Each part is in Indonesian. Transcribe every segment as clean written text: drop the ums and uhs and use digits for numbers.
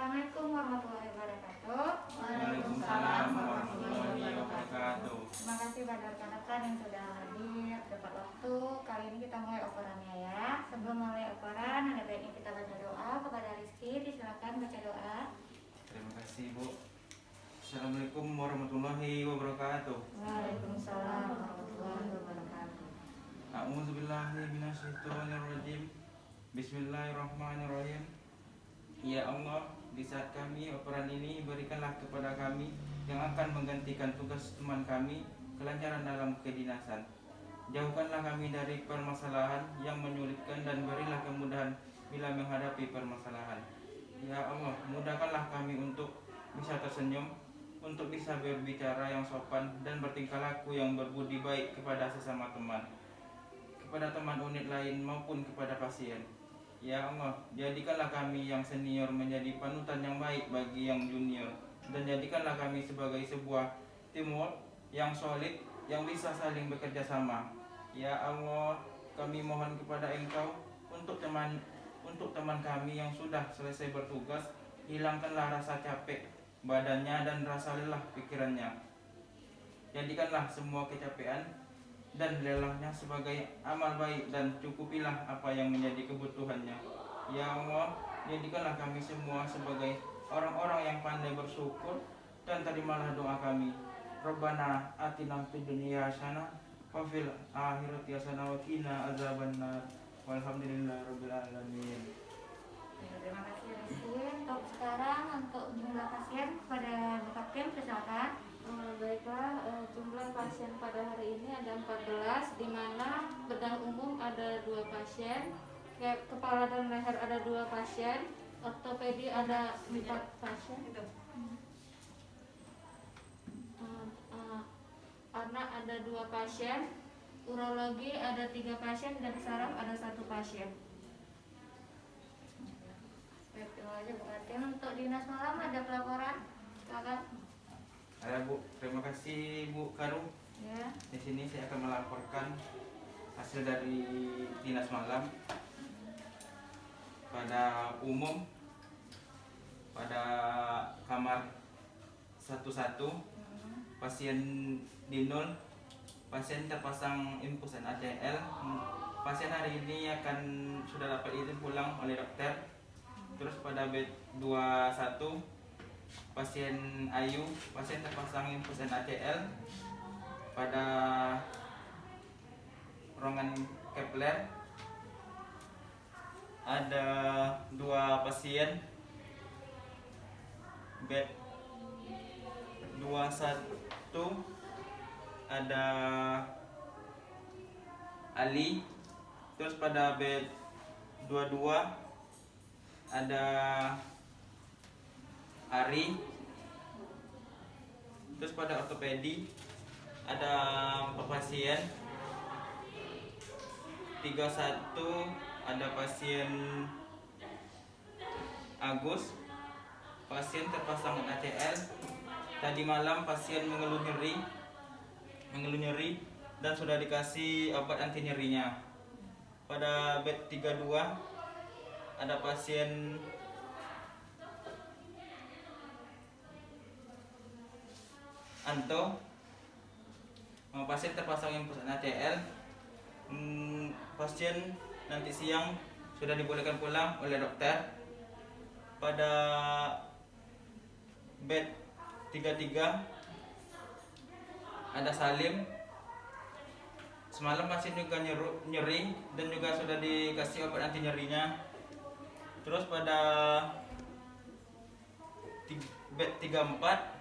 Assalamualaikum warahmatullahi wabarakatuh. Waalaikumsalam warahmatullahi wabarakatuh. Terima kasih pada rekan-rekan yang sudah hadir tepat waktu. Kali ini kita mulai operannya ya. Sebelum mulai operan, ada baiknya kita baca doa kepada Rizky. Silakan baca doa. Terima kasih Bu. Assalamualaikum warahmatullahi wabarakatuh. Waalaikumsalam warahmatullahi wabarakatuh. A'udzubillahi minasyaitonirrajim. Bismillahirrahmanirrahim. Ya Allah, di saat kami operan ini, berikanlah kepada kami yang akan menggantikan tugas teman kami kelancaran dalam kedinasan. Jauhkanlah kami dari permasalahan yang menyulitkan dan berilah kemudahan bila menghadapi permasalahan. Ya Allah, mudahkanlah kami untuk bisa tersenyum, untuk bisa berbicara yang sopan dan bertingkah laku yang berbudi baik kepada sesama teman, kepada teman unit lain maupun kepada pasien. Ya Allah, jadikanlah kami yang senior menjadi panutan yang baik bagi yang junior, dan jadikanlah kami sebagai sebuah teamwork yang solid yang bisa saling bekerja sama. Ya Allah, kami mohon kepada Engkau untuk teman kami yang sudah selesai bertugas, hilangkanlah rasa capek badannya dan rasa lelah pikirannya. Jadikanlah semua kecapean dan lelahnya sebagai amal baik, dan cukupilah apa yang menjadi kebutuhannya. Ya Allah, jadikanlah kami semua sebagai orang-orang yang pandai bersyukur, dan terimalah doa kami. Rabbana atina fid dunya hasanah wa fil akhirati hasanah wa qina azabannar. Walhamdulillahirabbil alamin. Terima kasih Rizky. Untuk sekarang untuk jumlah pasien pada Kapten, silakan. Baiklah, jumlah pasien pada hari ini ada 14, di mana bedah umum ada 2 pasien, kepala dan leher ada 2 pasien, ortopedi ada 4 pasien, anak ada 2 pasien, urologi ada 3 pasien, dan saraf ada 1 pasien. Baik, terima kasih Bu Katin. Untuk dinas malam ada pelaporan, silakan. Ada Bu, terima kasih Bu Karu. Ya. Di sini saya akan melaporkan hasil dari dinas malam pada umum pada kamar 11 pasien di 0, pasien terpasang infusan ACL. Pasien hari ini akan sudah dapat izin pulang oleh dokter. Terus pada bed 21 pasien Ayu, pasien terpasang infusan ACL. Pada ruangan Kepler ada 2 pasien. Bed 21 ada Ali. Terus pada bed 22 ada Ari. Terus pada ortopedi ada 4 pasien. 31 ada pasien Agus, pasien terpasang ACL. Tadi malam pasien mengeluh nyeri dan sudah dikasih obat anti nyerinya. Pada bed 32 ada pasien Anto, pasien terpasang infusan ACL. Pasien nanti siang sudah dibolehkan pulang oleh dokter. Pada bed 33 ada Salim. Semalam pasien juga nyeri dan juga sudah dikasih obat anti nyerinya. Terus pada bed 34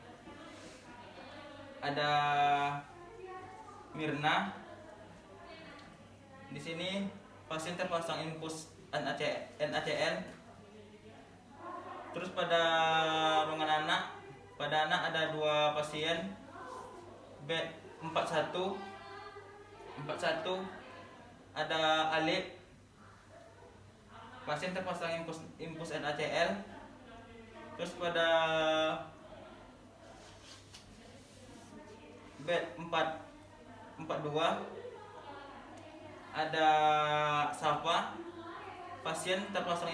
ada Mirna. Di sini pasien terpasang infus NaCl. Terus pada ruangan anak, pada anak ada 2 pasien. Bed 41 ada Alip, pasien terpasang infus NaCl. Terus pada bed 42 ada Safa, pasien terpasang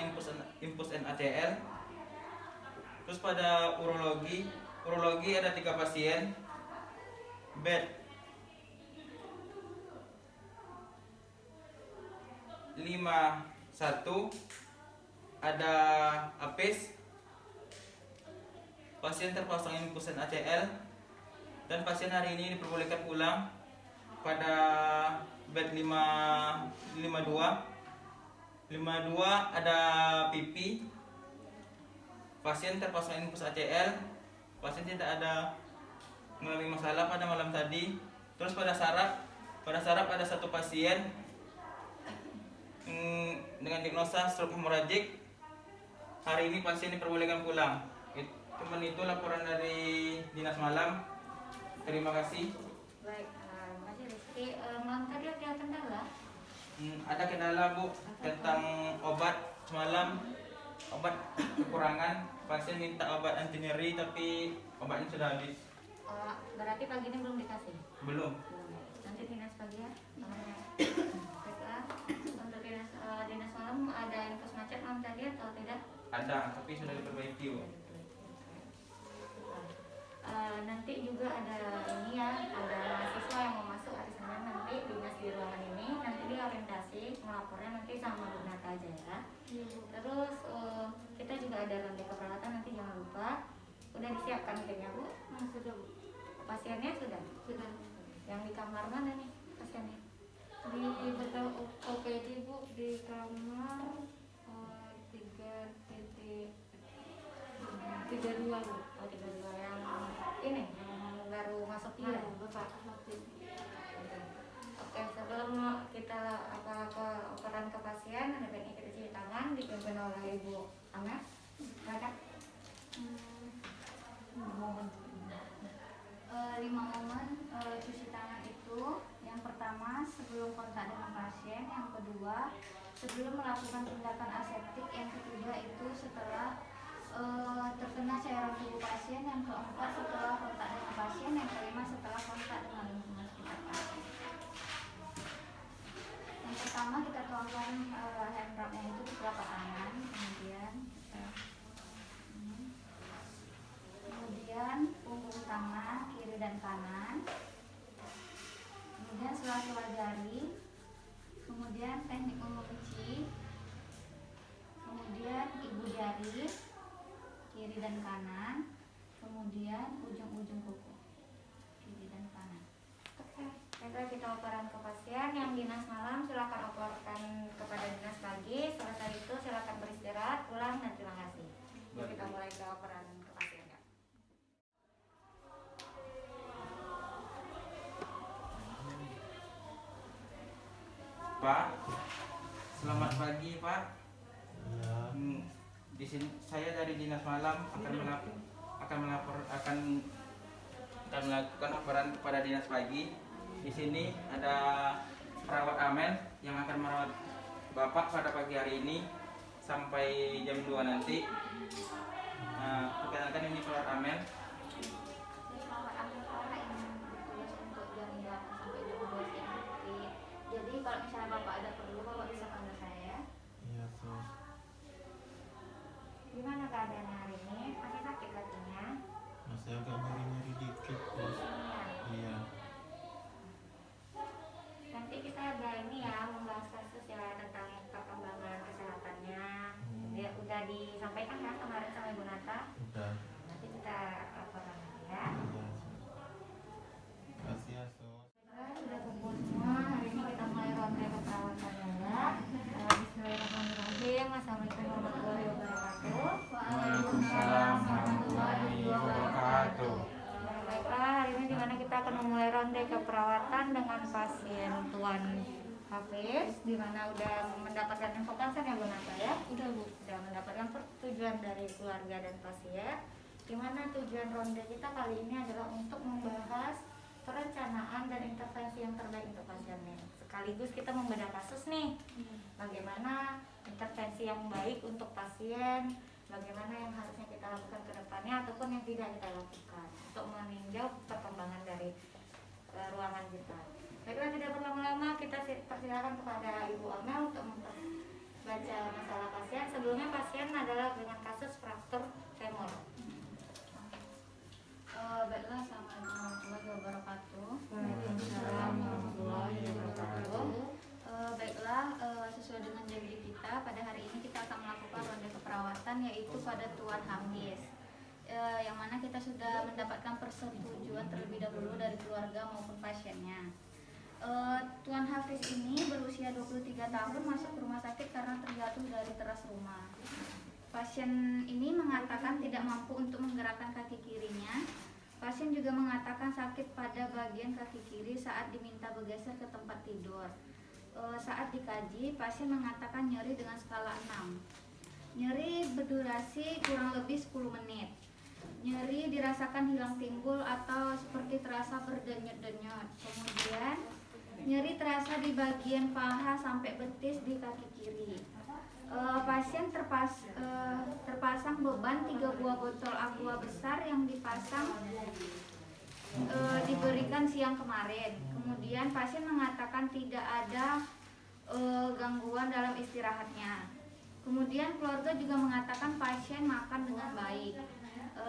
infus NaCl. Terus pada urologi ada 3 pasien, bed 51, ada apes, pasien terpasang infusan ACL, dan pasien hari ini diperbolehkan pulang pada bed 52 ada pipi, pasien terpasang infus ACL, pasien tidak ada mengalami masalah pada malam tadi. Terus pada saraf ada 1 pasien dengan diagnosa stroke hemoragik. Hari ini pasien diperbolehkan pulang. Cuman itu laporan dari Dinas Malam. Terima kasih. Baik, Mas Rizky, malam tadi ada kendala? Ada kendala Bu tentang obat semalam, obat kekurangan. Pasien minta obat anti nyeri tapi obatnya sudah habis. Berarti pagi ini belum dikasih? Belum. Nanti dinas pagi ya? Baiklah, untuk dinas malam ada infus macet malam tadi atau tidak? Ada, tapi sudah diperbaiki Bu. Nanti juga ada ini ya, ada mahasiswa yang mau masuk hari Senin nanti dinas di ruangan ini, nanti diorientasi melapornya nanti sama Bu Nata aja ya. Terus kita juga ada ronde keperawatan nanti jangan lupa. Udah disiapkan mungkinnya Bu? Sudah Bu. Pasiennya sudah? Sudah. Yang di kamar mana nih pasiennya? Di betul OPD Bu, di kamar 32 Bu. Oh, 32 yang ini yang baru masuk Iya, kemarin. Bapak Ahmad. Oke, sebelum kita ke operan ke pasien, ada baiknya kita cuci tangan dipimpin oleh Ibu Amel. Silakan. 5 momen cuci tangan itu. Yang pertama sebelum kontak dengan pasien, yang kedua sebelum melakukan tindakan aseptik, yang ketiga itu setelah terkena cairan tubuh pasien, yang keempat setelah kontak dengan pasien, yang kelima setelah kontak dengan lingkungan sekitar pasien. Yang pertama kita tuangkan hand rubnya itu di telapak tangan, kemudian punggung tangan kiri dan kanan, kemudian sela-sela jari, kemudian teknik mengunci, kemudian ibu jari kiri dan kanan, kemudian ujung-ujung kuku kiri dan kanan. Oke, baiklah kita operan ke pasien. Yang dinas malam silakan operkan kepada dinas pagi. Selesai itu silakan beristirahat, pulang dan terima kasih. Yuk kita mulai ke operan ke pasien ya. Pak, selamat pagi Pak. Ya, Di sini saya dari Dinas Malam akan melakukan operan kepada Dinas Pagi. Di sini ada perawat Amel yang akan merawat Bapak pada pagi hari ini sampai jam 2 nanti. Perkenalkan ini perawat Amel. Perawat Amel yang bertugas untuk jam 8 sampai jam 2 siang nanti. Jadi kalau misalnya Bapak ada perlu, Bapak bisa panggil saya. iya sus. Gimana keadaannya hari ini? Masih sakit kakinya? Masih agak nyeri-nyeri dikit bos. Iya. Nanti kita ada ini ya, membahas kasus ya tentang perkembangan kesehatannya. Dia udah disampaikan ya kemarin sama Ibu Nata. Udah. Nanti kita laporan lagi ya. Iya. Makasih ya sus. Sudah kumpul semua. Hari ini kita mulai ronde keperawatannya ya. Bismillahirrahmanirrahim. Assalamualaikum warahmatullahi wabarakatuh. Waalaikumsalam warahmatullahi wabarakatuh. Baiklah, hari ini dimana kita akan memulai ronde keperawatan dengan pasien Tuan Hafiz, dimana udah mendapatkan info konsen ya Bu Nata ya? Udah Bu. Sudah mendapatkan persetujuan dari keluarga dan pasien. Dimana tujuan ronde kita kali ini adalah untuk membahas perencanaan dan intervensi yang terbaik untuk pasiennya. Sekaligus kita membedah kasus nih, bagaimana intervensi yang baik untuk pasien, bagaimana yang harusnya kita lakukan ke depannya ataupun yang tidak kita lakukan untuk meninjau perkembangan dari ruangan kita. Baiklah, tidak berlama-lama, kita persilakan kepada Ibu Amel untuk membaca masalah pasien. Sebelumnya pasien adalah dengan kasus fraktur femur. kepada Tuan Hafiz, yang mana kita sudah mendapatkan persetujuan terlebih dahulu dari keluarga maupun pasiennya. Tuan Hafiz ini berusia 23 tahun masuk ke rumah sakit karena terjatuh dari teras rumah. Pasien ini mengatakan tidak mampu untuk menggerakkan kaki kirinya. Pasien juga mengatakan sakit pada bagian kaki kiri saat diminta bergeser ke tempat tidur. Saat dikaji, pasien mengatakan nyeri dengan skala 6. Nyeri berdurasi kurang lebih 10 menit. Nyeri dirasakan hilang timbul atau seperti terasa berdenyut-denyut. Kemudian nyeri terasa di bagian paha sampai betis di kaki kiri. Pasien terpasang beban 3 buah botol aqua besar yang diberikan siang kemarin. Kemudian pasien mengatakan tidak ada gangguan dalam istirahatnya. Kemudian keluarga juga mengatakan pasien makan dengan baik,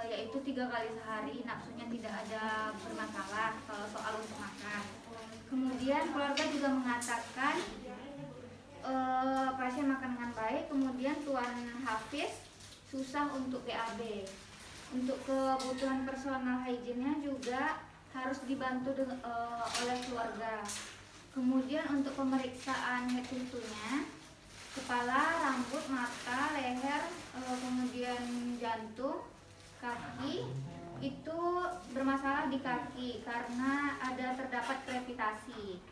yaitu 3 kali sehari, nafsunya tidak ada bermasalah kalau soal untuk makan. Kemudian keluarga juga mengatakan pasien makan dengan baik. Kemudian Tuan Hafiz susah untuk BAB. Untuk kebutuhan personal hygiene-nya juga harus dibantu oleh keluarga. Kemudian untuk pemeriksaan head to toe-nya, kepala, rambut, mata, leher, kemudian jantung, kaki, itu bermasalah di kaki karena terdapat krepitasi.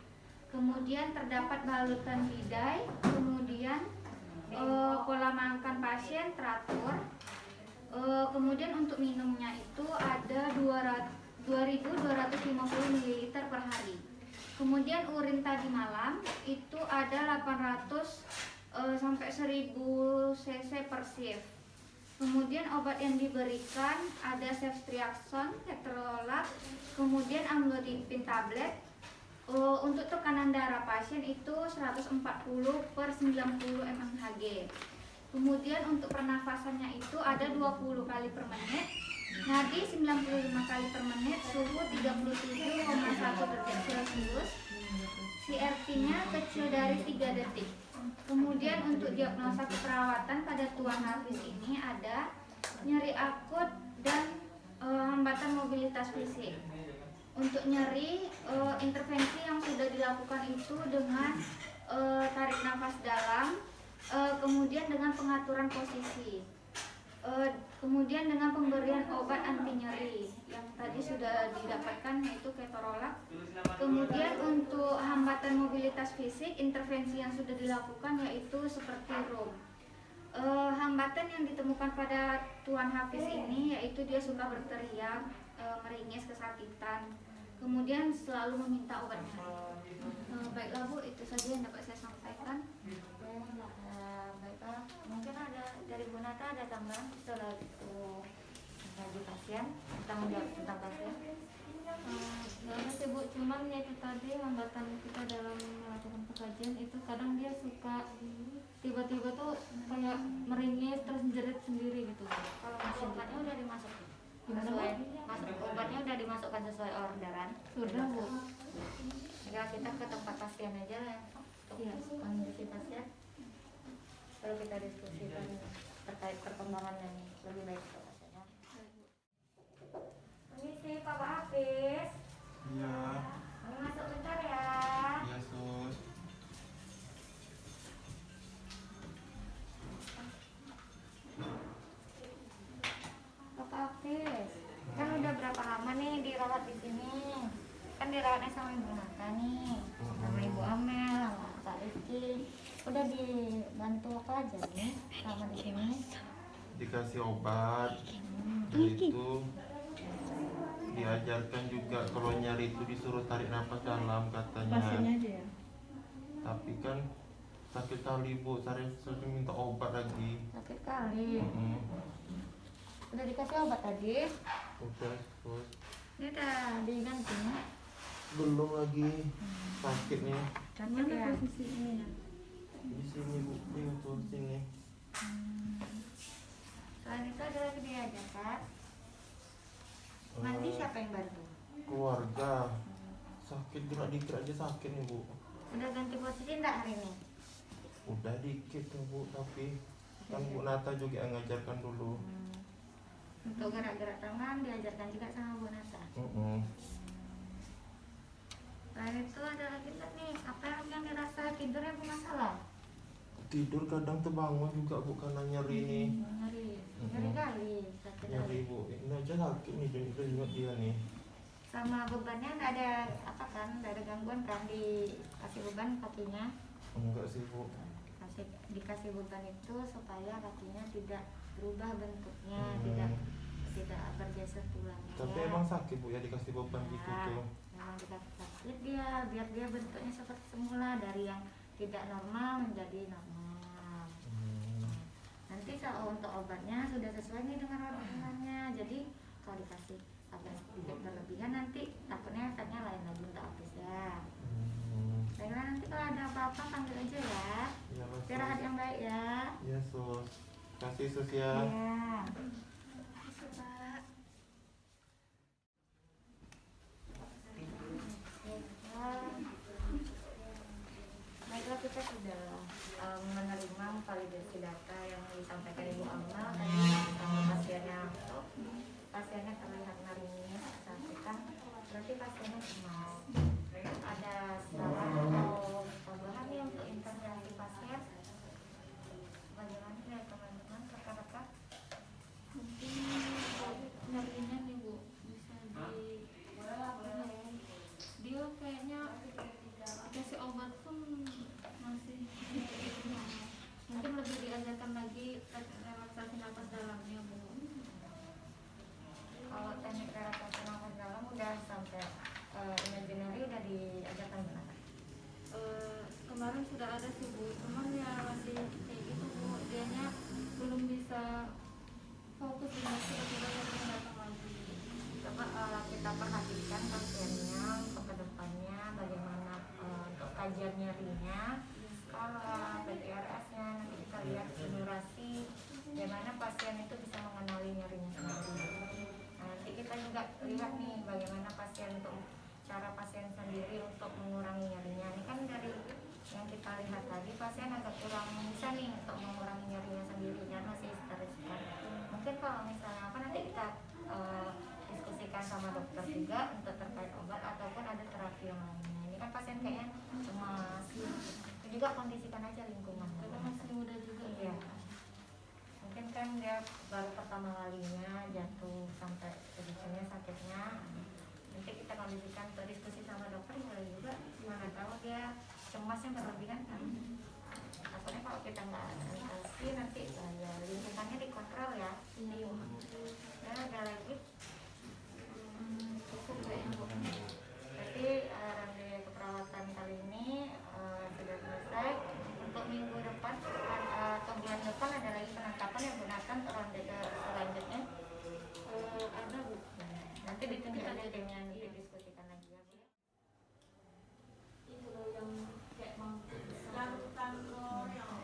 Kemudian terdapat balutan bidai, kemudian pola makan pasien teratur. Kemudian untuk minumnya itu ada 2.250 ml per hari. Kemudian urin tadi malam itu ada 800 sampai 1.000 cc per shift. Kemudian obat yang diberikan ada ceftriaxone, ketorolac, kemudian amlodipine tablet. Untuk tekanan darah pasien itu 140 per 90 mmHg. Kemudian untuk pernafasannya itu ada 20 kali per menit, nadi 95 kali per menit, suhu 37,1 derajat Celcius, CRP-nya kecil dari 3 detik. Kemudian untuk diagnosa keperawatan pada Tuan Hafiz ini ada nyeri akut dan hambatan mobilitas fisik. Untuk nyeri, intervensi yang sudah dilakukan itu dengan tarik nafas dalam, kemudian dengan pengaturan posisi, kemudian dengan pemberian obat anti nyeri yang tadi sudah didapatkan yaitu ketorolac. Kemudian untuk hambatan mobilitas fisik, intervensi yang sudah dilakukan yaitu seperti room. Hambatan yang ditemukan pada Tuan Hafiz ini yaitu dia suka berteriak, meringis, kesakitan, kemudian selalu meminta obatnya. Baiklah Bu, itu saja yang dapat saya sampaikan. Baiklah, mungkin ada dari Bu Nata ada tambahan setelah itu bagi pasien, kita menjawab tentang pasien. Karena sih Bu, cuman ya itu tadi hambatan kita dalam melakukan pekajian itu kadang dia suka tiba-tiba tuh kayak meringis terus jerit sendiri gitu. Kalau obatnya udah dimasukkan Gimana, sesuai, Bu? obatnya udah dimasukkan sesuai orderan. Sudah Bu. Ya kita ke tempat pasien aja ya, untuk Iya. kondisi pasien. Lalu kita diskusikan terkait perkembangan yang lebih baik untuk pasiennya. Permisi Pak Hafiz. Iya. Kami masuk bentar ya. Iya, Sus. Pak Hafiz, kan udah berapa lama nih dirawat di sini? Kan dirawatnya sama Ibu Nata nih, sama Ibu Amel, sama Pak Rizky. Udah dibantu apa aja nih selama di sini? Dikasih obat. Itu diajarkan juga kalau nyari itu disuruh tarik nafas dalam katanya. Aja ya. Tapi kan sakit kali Bu, saya sering minta obat lagi. Sakit kali. Udah dikasih obat tadi? Udah, Sus. Ini udah diganti? Belum lagi sakitnya. Sakit ya? posisinya? Di sini Bu, ini tuh sini. Selain itu ada lagi diajarkan? Mandi siapa yang bantu? Keluarga. Sakit gerak dikit aja sakit nih Bu. Udah ganti posisi enggak hari ini? Udah dikit tuh Bu, tapi Kan Bu Nata juga yang ngajarkan dulu. Untuk gerak-gerak tangan diajarkan juga sama Bu Nata. Selain itu ada lagi nggak nih, apa yang dirasa tidurnya bermasalah? Tidur kadang terbangun juga Bu karena nyeri nih. Nyeri kali, sakit Nyeri kali. Bu, ini aja sakit nih jenggot dia nih. Sama bebannya nggak ada apa kan, nggak ada gangguan kan, dikasih beban kakinya? Enggak sih Bu. Dikasih beban itu supaya kakinya tidak berubah bentuknya, Hmm. tidak bergeser tulangnya. Tapi ya. emang sakit Bu ya dikasih beban gitu tuh. Memang dikasih sakit dia, biar dia bentuknya seperti semula, dari yang tidak normal menjadi normal. Nanti untuk obatnya sudah sesuai nih dengan orderannya. Jadi kalau dikasih obat tidak berlebihan nanti takutnya efeknya lain lagi untuk habis ya. Baiklah, nanti kalau ada apa-apa panggil aja ya. Iya Mas. Istirahat yang baik ya. Iya Sus. Kasih Sus ya. Iya. Baiklah, kita sudah menerima validasi data yang disampaikan Ibu Amal tadi sama pasiennya. Pasiennya terlihat narinis, sampaikan berarti pasiennya cemas. Ada saran atau tambahan nih untuk intervensi pasien? Bagaimana ya teman-teman, rekan-rekan? Mungkin nyarinya nih Bu bisa dia kayaknya kasih obat pun masih mungkin lebih diajarkan lagi relaksasi nafas dalamnya Bu. Kalau teknik relaksasi nafas dalam udah sampai imaginary udah diajarkan benar. Kemarin sudah ada sih Bu, cuman ya masih kayak gitu Bu, dianya belum bisa fokus dengan tiba-tiba dia datang lagi. Coba kita perhatikan pasiennya untuk kedepannya bagaimana untuk kajian nyerinya, skala PTRS-nya, nanti kita lihat durasi bagaimana pasien itu bisa mengenali nyerinya sendiri. Nah, nanti kita juga lihat nih bagaimana pasien untuk cara pasien sendiri untuk mengurangi nyerinya. Ini kan dari yang kita lihat tadi pasien agak kurang bisa nih untuk mengurangi nyerinya sendiri dan masih histeris kan. Mungkin kalau misalnya apa nanti kita diskusikan sama dokter juga untuk terkait obat ataupun ada terapi yang lainnya. Ini kan pasien kayaknya cemas, itu juga kondisikan aja lingkungan. Karena masih muda juga. Iya. Mungkin kan dia baru pertama kalinya jatuh sampai segitunya sakitnya. Nanti kita kondisikan berdiskusi sama dokter boleh juga, mana tahu dia cemasnya berlebihan kan. Takutnya kalau kita nggak antisipasi nanti ya lingkungannya dikontrol ya. Ya ada lagi. Cukup kayaknya Bu. Berarti ronde keperawatan kali ini sudah selesai. Untuk minggu depan atau bulan depan ada lagi penetapan yang gunakan ronde ke selanjutnya. Ada Bu. Nanti ditunjuk aja timnya nanti diskusikan lagi ya.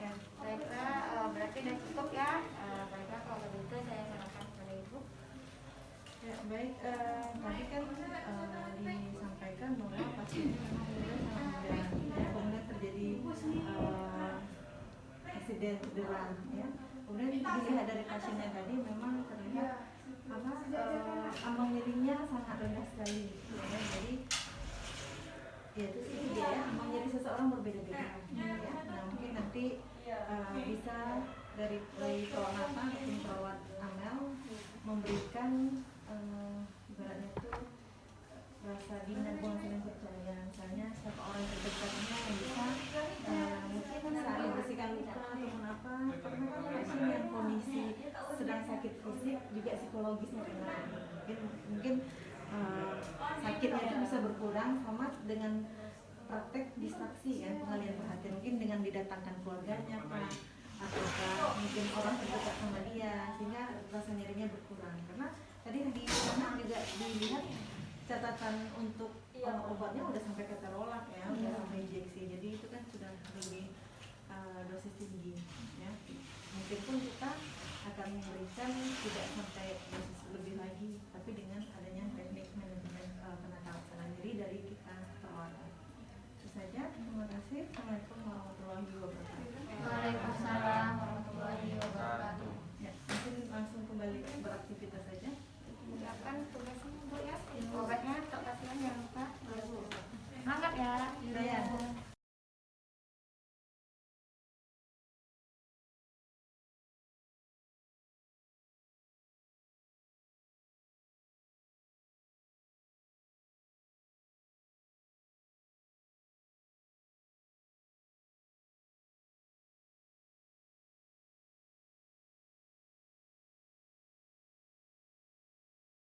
Ya, baiklah, berarti udah cukup ya. Baiklah kalau begitu saya serahkan kepada Ibu. Ya, baik, tadi kan disampaikan bahwa pasiennya memang umurnya sangat muda dan kemudian terjadi insiden cedera ya. Kemudian dilihat dari pasiennya tadi memang terlihat ambang nyerinya sangat rendah sekali ya. Jadi ya itu sih dia ya, ambang nyeri seseorang berbeda-beda ya. Nah mungkin nanti bisa dari perawat Nata ataupun perawat Amel memberikan ibaratnya itu rasa dan saling percaya, misalnya siapa orang terdekatnya yang bisa mungkin saat membersihkan luka ataupun apa, karena kan pasien yang kondisi sedang sakit fisik juga psikologisnya kena, mungkin sakitnya itu bisa berkurang sama dengan praktek distraksi kan, pengalihan perhatian, mungkin dengan didatangkan keluarganya Pak, ataukah mungkin orang terdekat sama dia sehingga rasa nyerinya berkurang. Karena tadi di sana juga dilihat catatan untuk obatnya udah sampai keterolak ya, udah sampai injeksi, jadi itu kan sudah lebih dosis tinggi ya. Mungkin pun kita akan memberikan tidak sampai dosis lebih lagi, tapi dengan adanya teknik manajemen penata laksana nyeri dari kita perawat. Itu saja, terima kasih. Assalamualaikum warahmatullahi wabarakatuh. Waalaikumsalam warahmatullahi wabarakatuh. aktivitas saja. Misalkan tugas